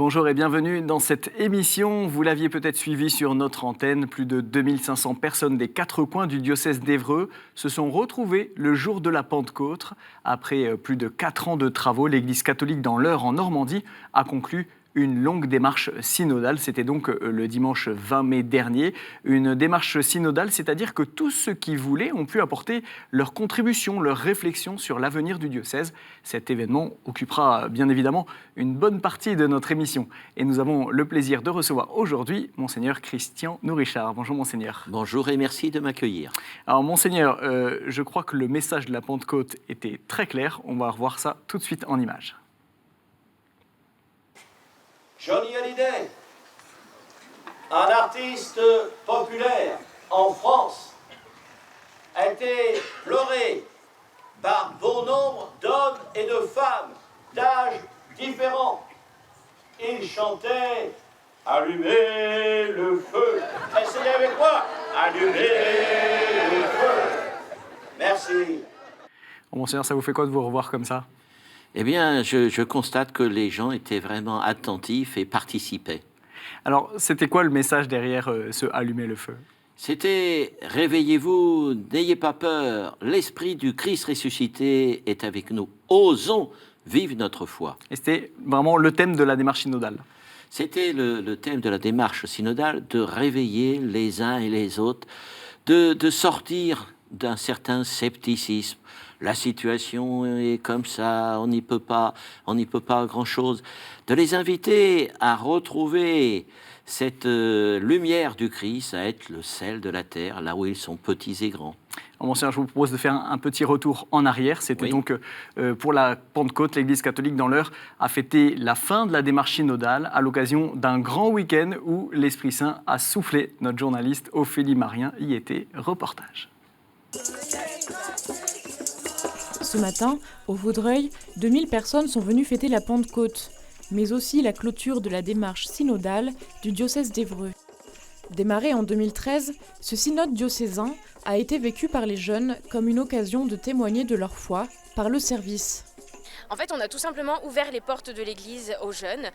bonjour et bienvenue dans cette émission. Vous l'aviez peut-être suivi sur notre antenne, plus de 2500 personnes des quatre coins du diocèse d'Évreux se sont retrouvées le jour de la Pentecôte. Après plus de 4 ans de travaux, l'Église catholique dans l'Eure en Normandie a conclu une longue démarche synodale. C'était donc le dimanche 20 mai dernier. Une démarche synodale, c'est-à-dire que tous ceux qui voulaient ont pu apporter leur contribution, leur réflexion sur l'avenir du diocèse. Cet événement occupera bien évidemment une bonne partie de notre émission. Et nous avons le plaisir de recevoir aujourd'hui Monseigneur Christian Nourrichard. Bonjour Monseigneur. Bonjour et merci de m'accueillir. Alors Monseigneur, je crois que le message de la Pentecôte était très clair. On va revoir ça tout de suite en images. Johnny Hallyday, un artiste populaire en France, a été pleuré par bon nombre d'hommes et de femmes d'âges différents. Il chantait « Allumez le feu ». Essayez avec moi « Allumez le feu ». Merci. Monseigneur, ça vous fait quoi de vous revoir comme ça ? Eh bien, je constate que les gens étaient vraiment attentifs et participaient. Alors, c'était quoi le message derrière ce « Allumer le feu » ? C'était « Réveillez-vous, n'ayez pas peur, l'Esprit du Christ ressuscité est avec nous. Osons vivre notre foi. » Et c'était vraiment le thème de la démarche synodale. C'était le thème de la démarche synodale, de réveiller les uns et les autres, de sortir d'un certain scepticisme. La situation est comme ça, on n'y peut pas grand-chose. De les inviter à retrouver cette lumière du Christ, à être le sel de la terre, là où ils sont petits et grands. Monseigneur, je vous propose de faire un petit retour en arrière. C'était donc pour la Pentecôte, l'Église catholique dans l'Eure a fêté la fin de la démarche synodale à l'occasion d'un grand week-end où l'Esprit Saint a soufflé. Notre journaliste Ophélie Marien y était. Reportage. Ce matin, au Vaudreuil, 2000 personnes sont venues fêter la Pentecôte, mais aussi la clôture de la démarche synodale du diocèse d'Évreux. Démarré en 2013, ce synode diocésain a été vécu par les jeunes comme une occasion de témoigner de leur foi par le service. En fait, on a tout simplement ouvert les portes de l'église aux jeunes.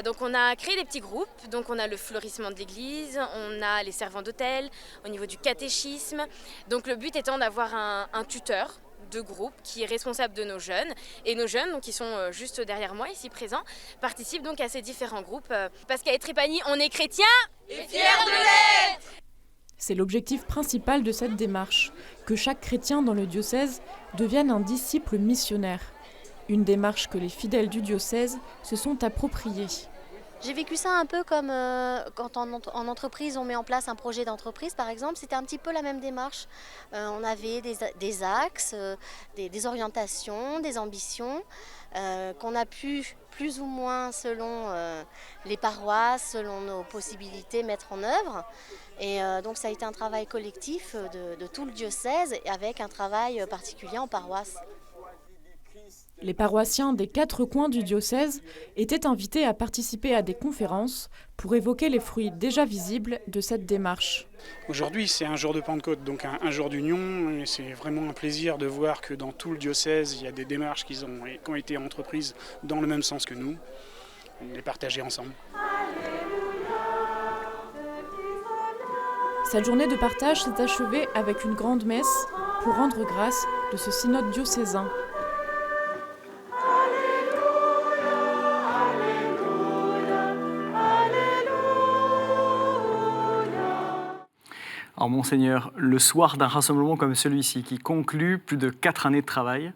Donc on a créé des petits groupes. Donc on a le fleurissement de l'église, on a les servants d'hôtel, au niveau du catéchisme. Donc le but étant d'avoir un tuteur de groupe qui est responsable de nos jeunes. Et nos jeunes, donc, qui sont juste derrière moi, ici présents, participent donc à ces différents groupes. Parce qu'à Étrépagny, on est chrétien et fiers de l'être. C'est l'objectif principal de cette démarche, que chaque chrétien dans le diocèse devienne un disciple missionnaire. Une démarche que les fidèles du diocèse se sont appropriés. J'ai vécu ça un peu comme quand en entreprise on met en place un projet d'entreprise par exemple, c'était un petit peu la même démarche. On avait des axes, des orientations, des ambitions qu'on a pu plus ou moins selon les paroisses, selon nos possibilités mettre en œuvre. Et donc ça a été un travail collectif de tout le diocèse avec un travail particulier en paroisse. Les paroissiens des quatre coins du diocèse étaient invités à participer à des conférences pour évoquer les fruits déjà visibles de cette démarche. Aujourd'hui, c'est un jour de Pentecôte, donc un jour d'union. Et c'est vraiment un plaisir de voir que dans tout le diocèse, il y a des démarches qui ont été entreprises dans le même sens que nous. Les partager ensemble. Cette journée de partage s'est achevée avec une grande messe pour rendre grâce de ce synode diocésain. Alors Monseigneur, le soir d'un rassemblement comme celui-ci, qui conclut plus de 4 années de travail,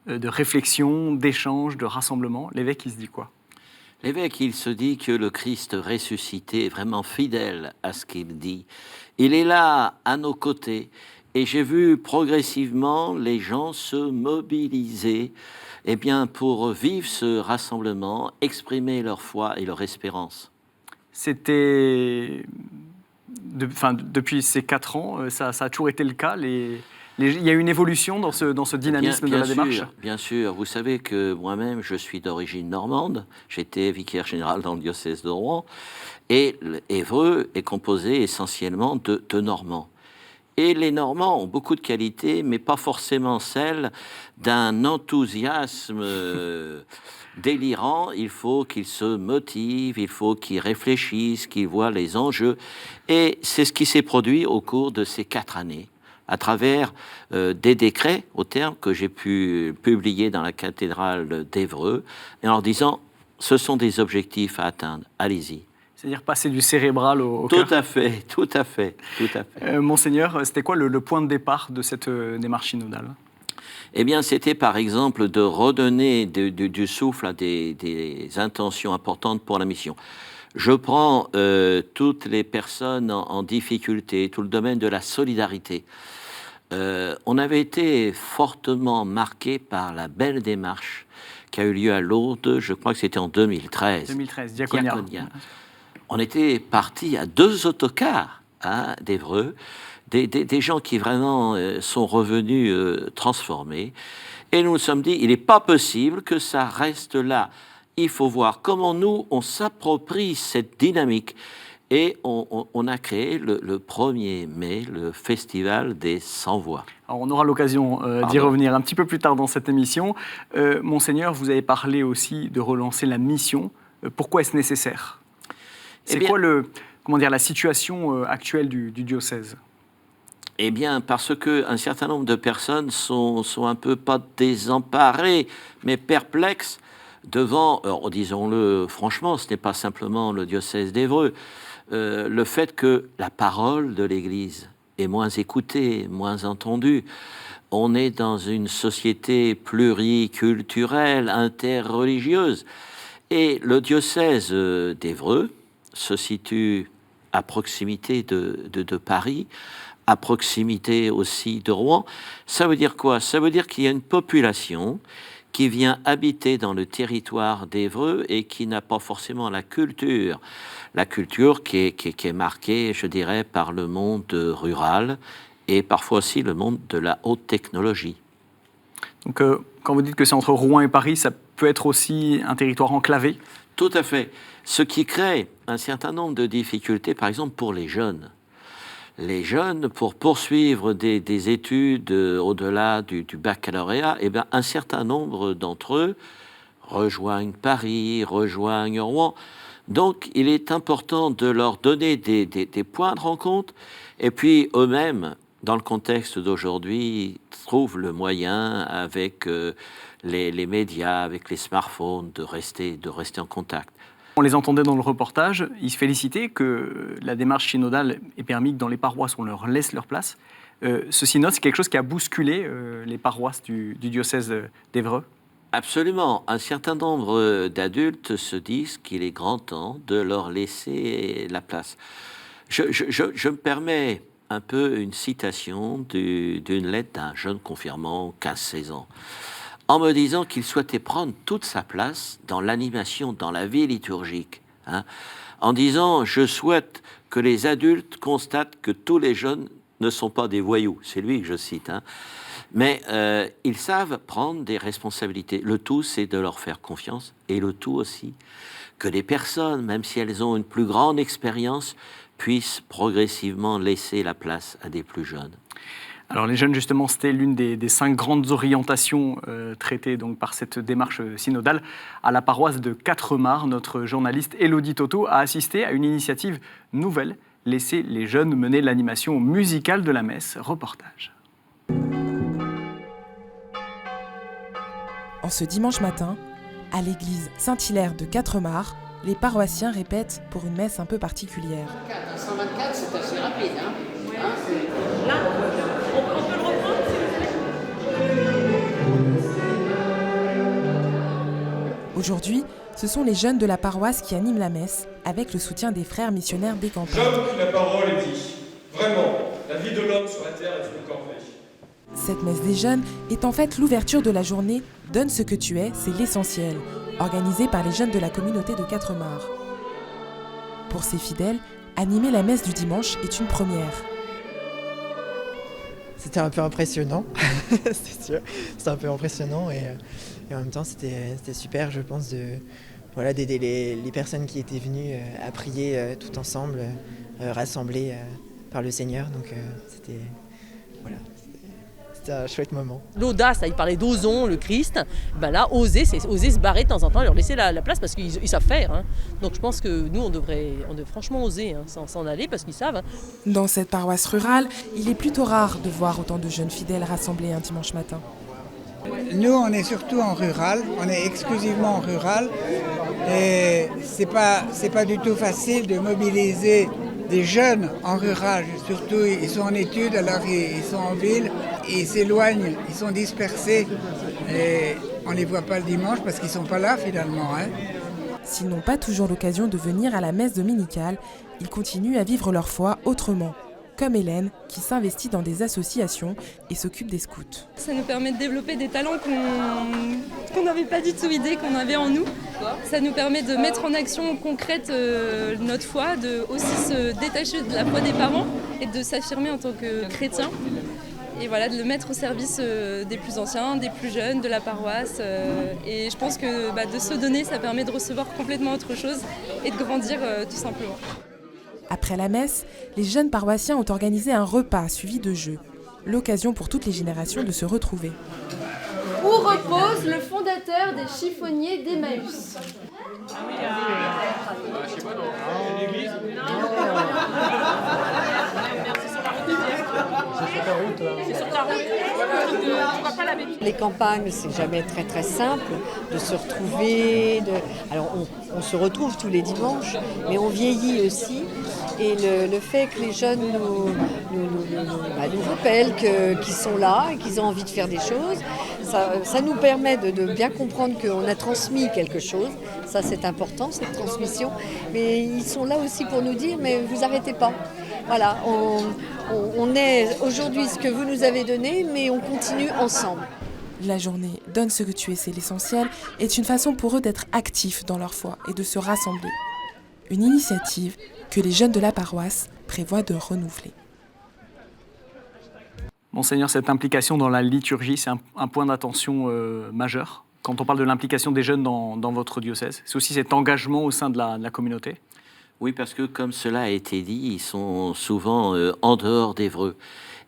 de réflexion, d'échange, de rassemblement, l'évêque, il se dit quoi ? L'évêque, il se dit que le Christ ressuscité est vraiment fidèle à ce qu'il dit. Il est là, à nos côtés, et j'ai vu progressivement les gens se mobiliser pour vivre ce rassemblement, exprimer leur foi et leur espérance. C'était... depuis ces 4 ans, ça a toujours été le cas. Il y a eu une évolution dans ce dynamisme de la démarche. Bien sûr. Vous savez que moi-même, je suis d'origine normande. J'étais vicaire général dans le diocèse de Rouen. Et Évreux est composé essentiellement de Normands. Et les Normands ont beaucoup de qualités, mais pas forcément celles d'un enthousiasme délirant. Il faut qu'ils se motivent, il faut qu'ils réfléchissent, qu'ils voient les enjeux. Et c'est ce qui s'est produit au cours de ces 4 années, à travers des décrets, au terme, que j'ai pu publier dans la cathédrale d'Évreux, et en leur disant, ce sont des objectifs à atteindre, allez-y. C'est-à-dire passer du cérébral au Tout cœur. à fait, tout à fait, tout à fait. Monseigneur, c'était quoi le point de départ de cette démarche synodale? Eh bien, c'était par exemple de redonner du souffle à des intentions importantes pour la mission. Je prends toutes les personnes en difficulté, tout le domaine de la solidarité. On avait été fortement marqué par la belle démarche qui a eu lieu à Lourdes, je crois que c'était en 2013. 2013, Diaconia. On était partis à 2 autocars d'Évreux, des gens qui vraiment sont revenus transformés. Et nous nous sommes dit, il n'est pas possible que ça reste là. Il faut voir comment nous, on s'approprie cette dynamique. Et on a créé le 1er mai, le festival des 100 voix. Alors on aura l'occasion d'y revenir un petit peu plus tard dans cette émission. Monseigneur, vous avez parlé aussi de relancer la mission. Pourquoi est-ce nécessaire? C'est quoi la situation actuelle du diocèse? Eh bien, parce qu'un certain nombre de personnes sont un peu, pas désemparées, mais perplexes devant, disons-le franchement, ce n'est pas simplement le diocèse d'Évreux, le fait que la parole de l'Église est moins écoutée, moins entendue. On est dans une société pluriculturelle, interreligieuse. Et le diocèse d'Évreux se situe à proximité de Paris, à proximité aussi de Rouen. Ça veut dire quoi? Ça veut dire qu'il y a une population qui vient habiter dans le territoire d'Évreux et qui n'a pas forcément la culture qui est marquée, je dirais, par le monde rural et parfois aussi le monde de la haute technologie. Donc, quand vous dites que c'est entre Rouen et Paris, ça peut être aussi un territoire enclavé? Tout à fait. Ce qui crée un certain nombre de difficultés, par exemple, pour les jeunes. Les jeunes, pour poursuivre des études au-delà du baccalauréat, eh bien, un certain nombre d'entre eux rejoignent Paris, rejoignent Rouen. Donc, il est important de leur donner des points de rencontre, et puis eux-mêmes, dans le contexte d'aujourd'hui, trouvent le moyen, avec les médias, avec les smartphones, de rester en contact. On les entendait dans le reportage, ils se félicitaient que la démarche synodale ait permis que dans les paroisses, on leur laisse leur place. Ce synode, c'est quelque chose qui a bousculé les paroisses du diocèse d'Évreux? Absolument. Un certain nombre d'adultes se disent qu'il est grand temps de leur laisser la place. Je me permets un peu une citation d'une lettre d'un jeune confirmant, 15-16 ans, en me disant qu'il souhaitait prendre toute sa place dans l'animation, dans la vie liturgique, en disant « Je souhaite que les adultes constatent que tous les jeunes ne sont pas des voyous ». C'est lui que je cite. Mais ils savent prendre des responsabilités. Le tout, c'est de leur faire confiance. Et le tout aussi, que les personnes, même si elles ont une plus grande expérience, puissent progressivement laisser la place à des plus jeunes. Alors les jeunes, justement, c'était l'une des 5 grandes orientations traitées donc, par cette démarche synodale. À la paroisse de Quatremar, notre journaliste Élodie Toto a assisté à une initiative nouvelle, laisser les jeunes mener l'animation musicale de la messe. Reportage. En ce dimanche matin, à l'église Saint-Hilaire de Quatremar, les paroissiens répètent pour une messe un peu particulière. 124, c'est assez rapide, hein. Là, on peut le reprendre, Aujourd'hui, ce sont les jeunes de la paroisse qui animent la messe, avec le soutien des frères missionnaires des campagnes. J'avoue que la parole est dit. Vraiment, la vie de l'homme sur la terre est une corvée. Cette messe des jeunes est en fait l'ouverture de la journée « Donne ce que tu es, c'est l'essentiel », organisée par les jeunes de la communauté de Quatremar. Pour ces fidèles, animer la messe du dimanche est une première. C'était un peu impressionnant, c'est sûr. C'était un peu impressionnant et en même temps c'était super, je pense, d'aider les personnes qui étaient venues à prier tout ensemble, rassemblées par le Seigneur. Donc voilà, c'était un chouette moment. L'audace, il parlait d'osons, le Christ. Ben là, oser, c'est oser se barrer de temps en temps et leur laisser la place parce qu'ils savent faire. Hein. Donc je pense que nous, on devrait franchement oser s'en aller parce qu'ils savent. Hein. Dans cette paroisse rurale, il est plutôt rare de voir autant de jeunes fidèles rassemblés un dimanche matin. Nous, on est surtout en rural, on est exclusivement en rural. Et c'est pas du tout facile de mobiliser des jeunes en rural. Surtout, ils sont en études, alors ils sont en ville, ils s'éloignent, ils sont dispersés. Et on ne les voit pas le dimanche parce qu'ils ne sont pas là finalement. Hein. S'ils n'ont pas toujours l'occasion de venir à la messe dominicale, ils continuent à vivre leur foi autrement. Comme Hélène, qui s'investit dans des associations et s'occupe des scouts. Ça nous permet de développer des talents qu'on n'avait pas du tout idée qu'on avait en nous. Ça nous permet de mettre en action concrète notre foi, de aussi se détacher de la foi des parents et de s'affirmer en tant que chrétien. Et voilà, de le mettre au service des plus anciens, des plus jeunes, de la paroisse. Et je pense que de se donner, ça permet de recevoir complètement autre chose et de grandir tout simplement. Après la messe, les jeunes paroissiens ont organisé un repas suivi de jeux. L'occasion pour toutes les générations de se retrouver. Où repose le fondateur des chiffonniers d'Emmaüs? Les campagnes, c'est jamais très très simple de se retrouver. Alors on se retrouve tous les dimanches, mais on vieillit aussi. Et le fait que les jeunes nous rappellent qu'ils sont là et qu'ils ont envie de faire des choses, ça nous permet de bien comprendre qu'on a transmis quelque chose. Ça, c'est important, cette transmission. Mais ils sont là aussi pour nous dire, mais vous arrêtez pas. Voilà, on est aujourd'hui ce que vous nous avez donné, mais on continue ensemble. La journée « Donne ce que tu es, c'est l'essentiel » est une façon pour eux d'être actifs dans leur foi et de se rassembler. Une initiative que les jeunes de la paroisse prévoient de renouveler. Monseigneur, cette implication dans la liturgie, c'est un point d'attention majeur. Quand on parle de l'implication des jeunes dans votre diocèse, c'est aussi cet engagement au sein de la communauté? Oui, parce que comme cela a été dit, ils sont souvent en dehors d'Évreux.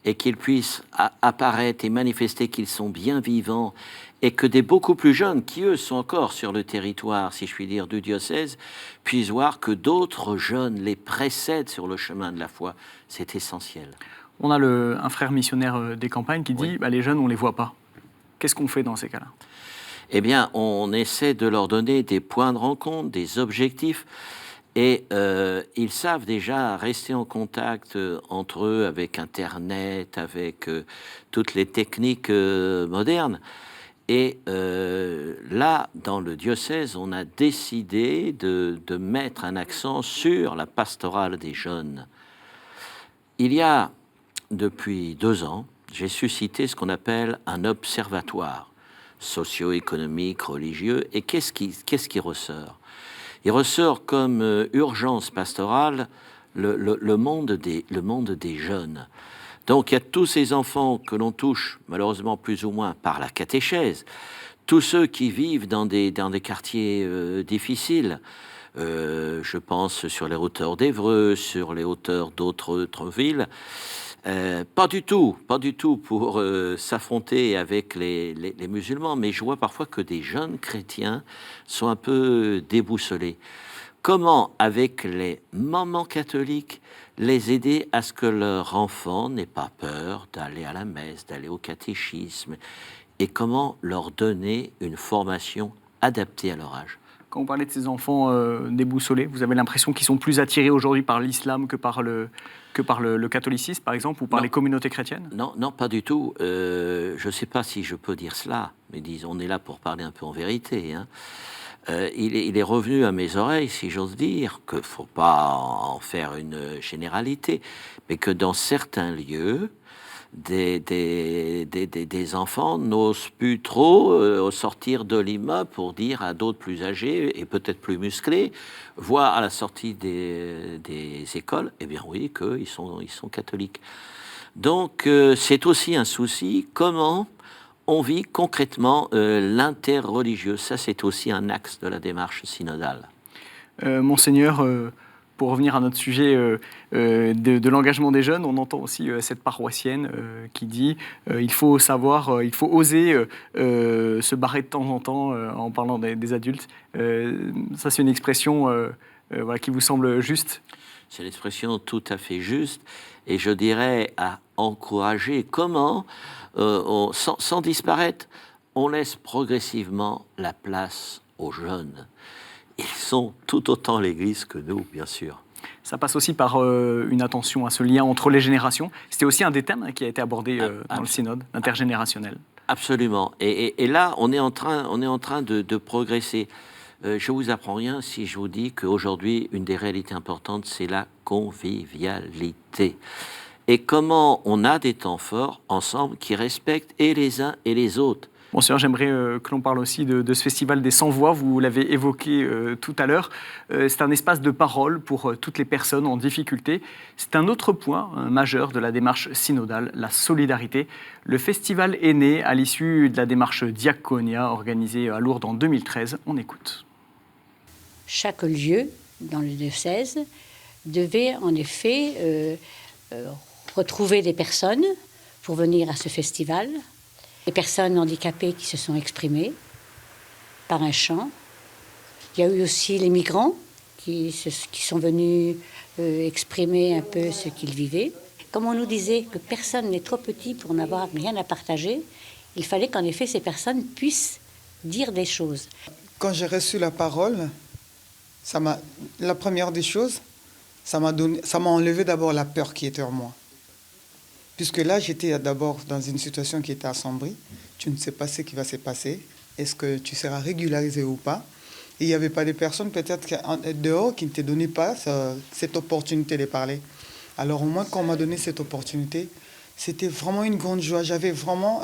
Et qu'ils puissent apparaître et manifester qu'ils sont bien vivants et que des beaucoup plus jeunes, qui eux sont encore sur le territoire, si je puis dire, du diocèse, puissent voir que d'autres jeunes les précèdent sur le chemin de la foi. C'est essentiel. On a un frère missionnaire des campagnes qui dit les jeunes, on ne les voit pas. Qu'est-ce qu'on fait dans ces cas-là? Eh bien, on essaie de leur donner des points de rencontre, des objectifs. Et ils savent déjà rester en contact entre eux avec Internet, avec toutes les techniques modernes. Et là, dans le diocèse, on a décidé de mettre un accent sur la pastorale des jeunes. Il y a, depuis 2 ans, j'ai suscité ce qu'on appelle un observatoire socio-économique, religieux. Et qu'est-ce qui ressort? Il ressort comme urgence pastorale le monde des jeunes. Donc il y a tous ces enfants que l'on touche, malheureusement plus ou moins par la catéchèse, tous ceux qui vivent dans des quartiers difficiles. Je pense sur les hauteurs d'Évreux, sur les hauteurs d'autres villes. Pas du tout pour s'affronter avec les musulmans, mais je vois parfois que des jeunes chrétiens sont un peu déboussolés. Comment, avec les mamans catholiques, les aider à ce que leur enfant n'ait pas peur d'aller à la messe, d'aller au catéchisme, et comment leur donner une formation adaptée à leur âge? Quand vous parlez de ces enfants déboussolés, vous avez l'impression qu'ils sont plus attirés aujourd'hui par l'islam que par le catholicisme, par exemple, ou par les communautés chrétiennes? Non, pas du tout. Je ne sais pas si je peux dire cela, mais disons, on est là pour parler un peu en vérité. Hein. Il est revenu à mes oreilles, si j'ose dire, qu'il ne faut pas en faire une généralité, mais que dans certains lieux, des enfants n'osent plus trop sortir de l'immeuble pour dire à d'autres plus âgés et peut-être plus musclés, voire à la sortie des écoles, eh bien oui, qu'ils sont catholiques. Donc c'est aussi un souci, comment on vit concrètement l'interreligieux. Ça, c'est aussi un axe de la démarche synodale. Monseigneur, Pour revenir à notre sujet de l'engagement des jeunes, on entend aussi cette paroissienne qui dit il faut oser se barrer de temps en temps en parlant des adultes. Ça, c'est une expression qui vous semble juste? C'est l'expression tout à fait juste, et je dirais à encourager. Comment, sans disparaître, on laisse progressivement la place aux jeunes. Ils sont tout autant l'Église que nous, bien sûr. Ça passe aussi par une attention à ce lien entre les générations. C'était aussi un des thèmes qui a été abordé dans le synode, l'intergénérationnel. Absolument. Et là, on est en train de progresser. Je vous apprends rien si je vous dis qu'aujourd'hui, une des réalités importantes, c'est la convivialité. Et comment on a des temps forts ensemble qui respectent et les uns et les autres. Monseigneur, j'aimerais que l'on parle aussi de ce festival des 100 voix, vous l'avez évoqué tout à l'heure. C'est un espace de parole pour toutes les personnes en difficulté. C'est un autre point majeur de la démarche synodale, la solidarité. Le festival est né à l'issue de la démarche Diaconia organisée à Lourdes en 2013. On écoute. Chaque lieu dans le diocèse devait en effet retrouver des personnes pour venir à ce festival. Les personnes handicapées qui se sont exprimées par un chant. Il y a eu aussi les migrants qui sont venus exprimer un peu ce qu'ils vivaient. Comme on nous disait que personne n'est trop petit pour n'avoir rien à partager, il fallait qu'en effet ces personnes puissent dire des choses. Quand j'ai reçu la parole, la première des choses, ça m'a enlevé d'abord la peur qui était en moi. Puisque là, j'étais d'abord dans une situation qui était assombrie. Tu ne sais pas ce qui va se passer. Est-ce que tu seras régularisé ou pas? Et il n'y avait pas de personnes peut-être dehors qui ne te donnaient pas cette opportunité de parler. Alors au moins, quand on m'a donné cette opportunité, c'était vraiment une grande joie. J'avais vraiment...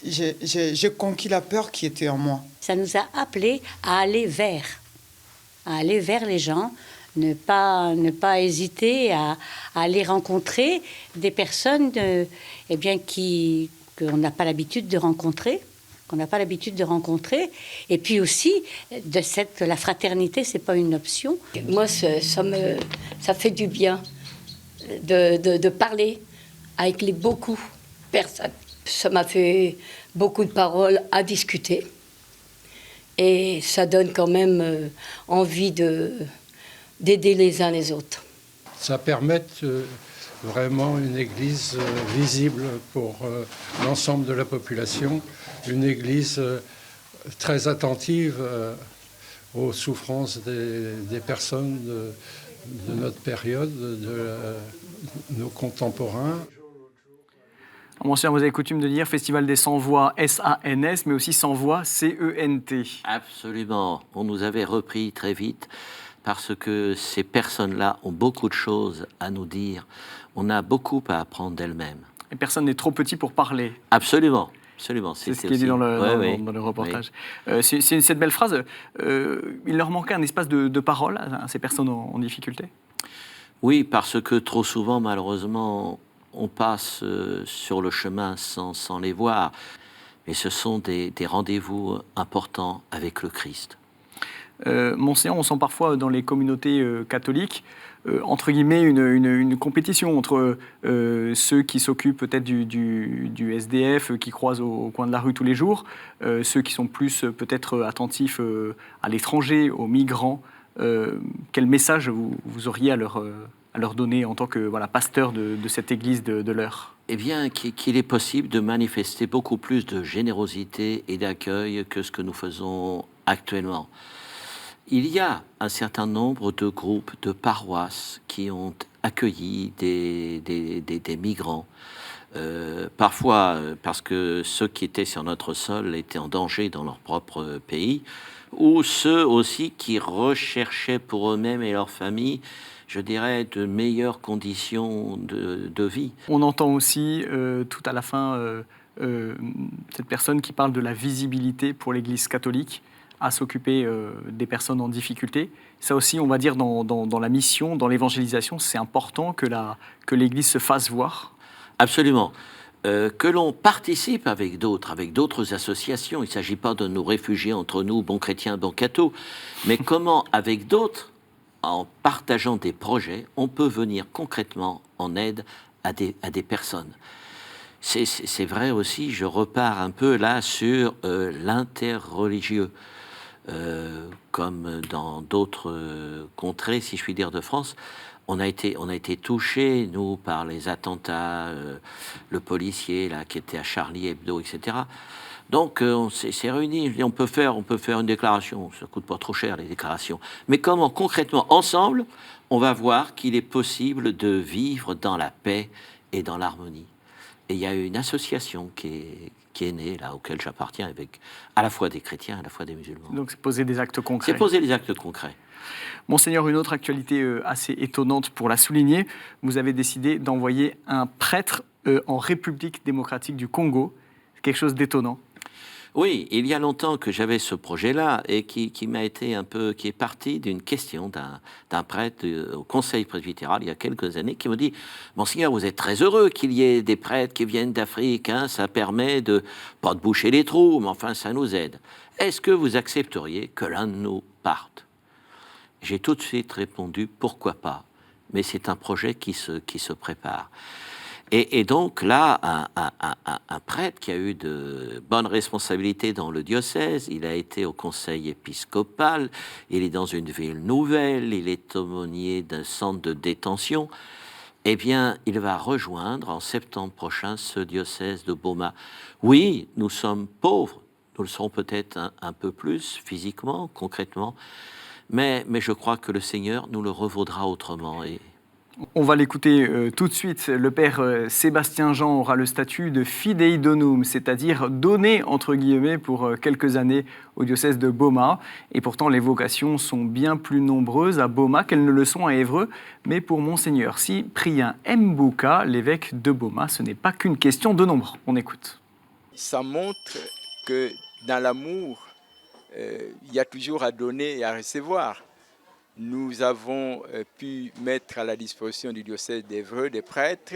j'ai conquis la peur qui était en moi. Ça nous a appelés à aller vers les gens, ne pas hésiter à aller rencontrer des personnes qu'on n'a pas l'habitude de rencontrer, et puis aussi la fraternité, c'est pas une option. Moi, ça fait du bien de parler avec beaucoup de personnes. Ça m'a fait beaucoup de paroles à discuter, et ça donne quand même envie d'aider les uns les autres. Ça permet vraiment une église visible pour l'ensemble de la population, une église très attentive aux souffrances des personnes de notre période, de nos contemporains. Monseigneur, vous avez coutume de dire Festival des 100 voix S-A-N-S, mais aussi 100 voix C-E-N-T. Absolument. On nous avait repris très vite parce que ces personnes-là ont beaucoup de choses à nous dire. On a beaucoup à apprendre d'elles-mêmes. Et personne n'est trop petit pour parler. Absolument. Absolument. C'est ce qui est dit dans le reportage. Oui. C'est cette belle phrase. Il leur manquait un espace de parole à ces personnes en difficulté? Oui, parce que trop souvent, malheureusement, on passe sur le chemin sans les voir. Mais ce sont des rendez-vous importants avec le Christ. Monseigneur, on sent parfois dans les communautés catholiques, entre guillemets, une compétition entre ceux qui s'occupent peut-être du SDF, qui croisent au coin de la rue tous les jours, ceux qui sont plus peut-être attentifs à l'étranger, aux migrants. Quel message vous auriez à leur donner en tant que pasteur de cette église de l'heure? Eh bien, qu'il est possible de manifester beaucoup plus de générosité et d'accueil que ce que nous faisons actuellement. Il y a un certain nombre de groupes, de paroisses qui ont accueilli des migrants. Parfois parce que ceux qui étaient sur notre sol étaient en danger dans leur propre pays, ou ceux aussi qui recherchaient pour eux-mêmes et leurs familles, je dirais, de meilleures conditions de vie. On entend aussi, tout à la fin, cette personne qui parle de la visibilité pour l'Église catholique à s'occuper des personnes en difficulté. Ça aussi, on va dire, dans la mission, dans l'évangélisation, c'est important que l'Église se fasse voir. Absolument. Que l'on participe avec d'autres associations. Il ne s'agit pas de nous réfugier entre nous, bons chrétiens, bons cathos, mais comment, avec d'autres, en partageant des projets, on peut venir concrètement en aide à des personnes. C'est vrai aussi, je repars un peu là sur l'interreligieux. Comme dans d'autres contrées, si je puis dire, de France, on a été touchés, nous, par les attentats, le policier là, qui était à Charlie Hebdo, etc. Donc, on s'est réunis. On peut faire une déclaration. Ça coûte pas trop cher, les déclarations. Mais comment, concrètement, ensemble, on va voir qu'il est possible de vivre dans la paix et dans l'harmonie. Et il y a une association qui est née, là, auquel j'appartiens, avec à la fois des chrétiens, à la fois des musulmans. Donc, c'est poser des actes concrets. C'est poser des actes concrets. Monseigneur, une autre actualité assez étonnante pour la souligner. Vous avez décidé d'envoyer un prêtre en République démocratique du Congo. C'est quelque chose d'étonnant. Oui, il y a longtemps que j'avais ce projet-là et qui m'a été qui est parti d'une question d'un prêtre au conseil presbytéral il y a quelques années qui me dit « Monseigneur, vous êtes très heureux qu'il y ait des prêtres qui viennent d'Afrique, hein, ça permet pas de boucher les trous, mais enfin ça nous aide. Est-ce que vous accepteriez que l'un de nous parte ?» J'ai tout de suite répondu « Pourquoi pas ?» Mais c'est un projet qui se prépare. Et donc là, un prêtre qui a eu de bonnes responsabilités dans le diocèse, il a été au conseil épiscopal, il est dans une ville nouvelle, il est aumônier d'un centre de détention, eh bien, il va rejoindre en septembre prochain ce diocèse de Boma. Oui, nous sommes pauvres, nous le serons peut-être un peu plus physiquement, concrètement, mais je crois que le Seigneur nous le revaudra autrement. On va l'écouter tout de suite. Le père Sébastien Jean aura le statut de fidei donum, c'est-à-dire donné, entre guillemets, pour quelques années au diocèse de Boma. Et pourtant, les vocations sont bien plus nombreuses à Boma qu'elles ne le sont à Évreux. Mais pour Monseigneur Cyprien Mbouka, l'évêque de Boma, ce n'est pas qu'une question de nombre. On écoute. Ça montre que dans l'amour, il y a toujours à donner et à recevoir. Nous avons pu mettre à la disposition du diocèse d'Évreux des prêtres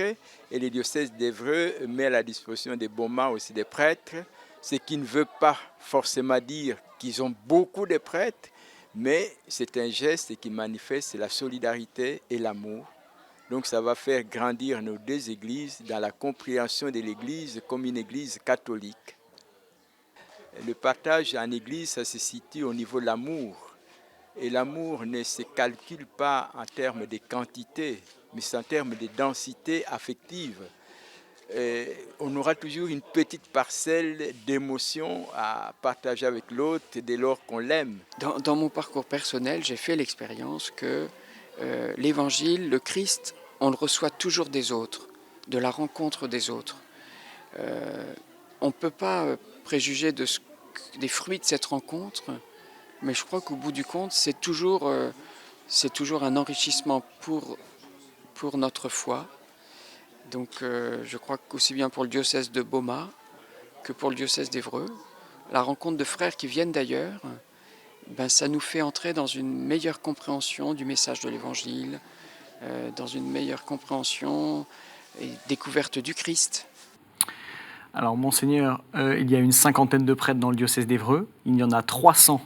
et le diocèse d'Évreux met à la disposition des Boma aussi des prêtres, ce qui ne veut pas forcément dire qu'ils ont beaucoup de prêtres, mais c'est un geste qui manifeste la solidarité et l'amour. Donc ça va faire grandir nos deux églises dans la compréhension de l'église comme une église catholique. Le partage en église, ça se situe au niveau de l'amour. Et l'amour ne se calcule pas en termes de quantité, mais c'est en termes de densité affective. On aura toujours une petite parcelle d'émotion à partager avec l'autre dès lors qu'on l'aime. Dans mon parcours personnel, j'ai fait l'expérience que l'Évangile, le Christ, on le reçoit toujours des autres, de la rencontre des autres. On ne peut pas préjuger des fruits de cette rencontre, mais je crois qu'au bout du compte, c'est toujours un enrichissement pour notre foi. Donc je crois qu'aussi bien pour le diocèse de Boma que pour le diocèse d'Évreux, la rencontre de frères qui viennent d'ailleurs, ça nous fait entrer dans une meilleure compréhension du message de l'Évangile, dans une meilleure compréhension et découverte du Christ. Alors, Monseigneur, il y a une cinquantaine de prêtres dans le diocèse d'Évreux. Il y en a 300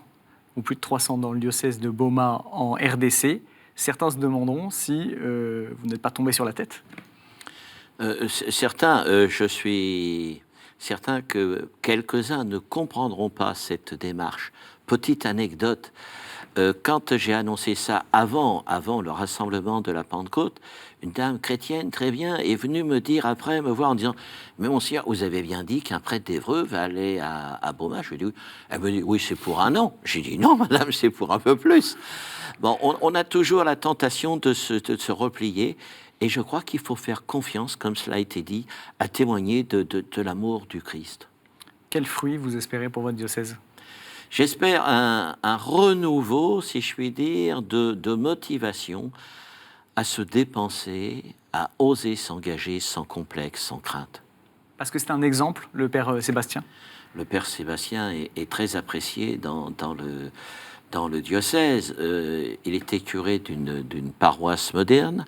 ou plus de 300 dans le diocèse de Boma en RDC. Certains se demanderont si vous n'êtes pas tombé sur la tête. Certains, je suis certain que quelques-uns ne comprendront pas cette démarche. Petite anecdote, quand j'ai annoncé ça avant le rassemblement de la Pentecôte, une dame chrétienne très bien est venue me dire après, me voir en disant « Mais Monseigneur, vous avez bien dit qu'un prêtre d'Évreux va aller à Boma ?» Je lui ai dit oui. Elle me dit « Oui, c'est pour un an. » J'ai dit « Non, madame, c'est pour un peu plus. » Bon, on a toujours la tentation de se replier et je crois qu'il faut faire confiance, comme cela a été dit, à témoigner de l'amour du Christ. Quel fruit vous espérez pour votre diocèse ? J'espère un renouveau, si je puis dire, de motivation à se dépenser, à oser s'engager sans complexe, sans crainte. Parce que c'est un exemple, le Père Sébastien ? Le Père Sébastien est très apprécié dans dans le diocèse. Il était curé d'une paroisse moderne,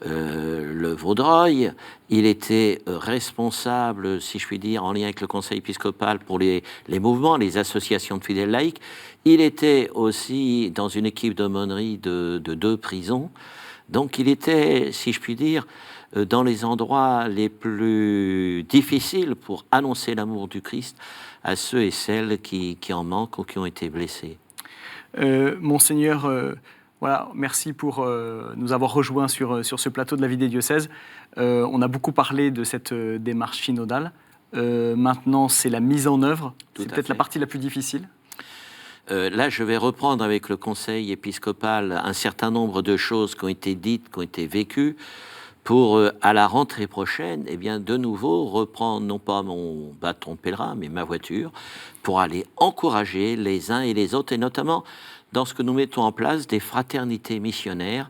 le Vaudreuil. Il était responsable, si je puis dire, en lien avec le conseil épiscopal pour les mouvements, les associations de fidèles laïcs. Il était aussi dans une équipe d'aumônerie de 2 prisons. Donc il était, si je puis dire, dans les endroits les plus difficiles pour annoncer l'amour du Christ à ceux et celles qui en manquent ou qui ont été blessés. Monseigneur, voilà, merci pour nous avoir rejoints sur ce plateau de la vie des diocèses. On a beaucoup parlé de cette démarche synodale. Maintenant, c'est la mise en œuvre. C'est peut-être la partie la plus difficile. Là, je vais reprendre avec le conseil épiscopal un certain nombre de choses qui ont été dites, qui ont été vécues, pour, à la rentrée prochaine, eh bien, de nouveau reprendre non pas mon bâton pèlerin, mais ma voiture, pour aller encourager les uns et les autres, et notamment dans ce que nous mettons en place, des fraternités missionnaires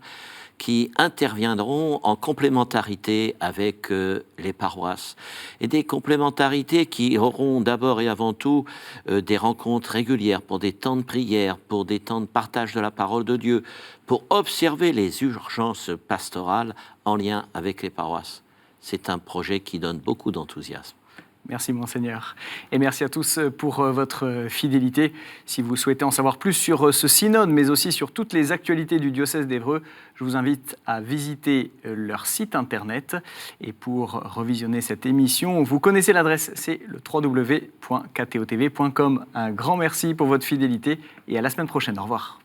qui interviendront en complémentarité avec les paroisses. Et des complémentarités qui auront d'abord et avant tout des rencontres régulières pour des temps de prière, pour des temps de partage de la parole de Dieu, pour observer les urgences pastorales en lien avec les paroisses. C'est un projet qui donne beaucoup d'enthousiasme. Merci Monseigneur. Et merci à tous pour votre fidélité. Si vous souhaitez en savoir plus sur ce synode, mais aussi sur toutes les actualités du diocèse d'Évreux, je vous invite à visiter leur site internet. Et pour revisionner cette émission, vous connaissez l'adresse, c'est le www.ktotv.com. Un grand merci pour votre fidélité et à la semaine prochaine. Au revoir.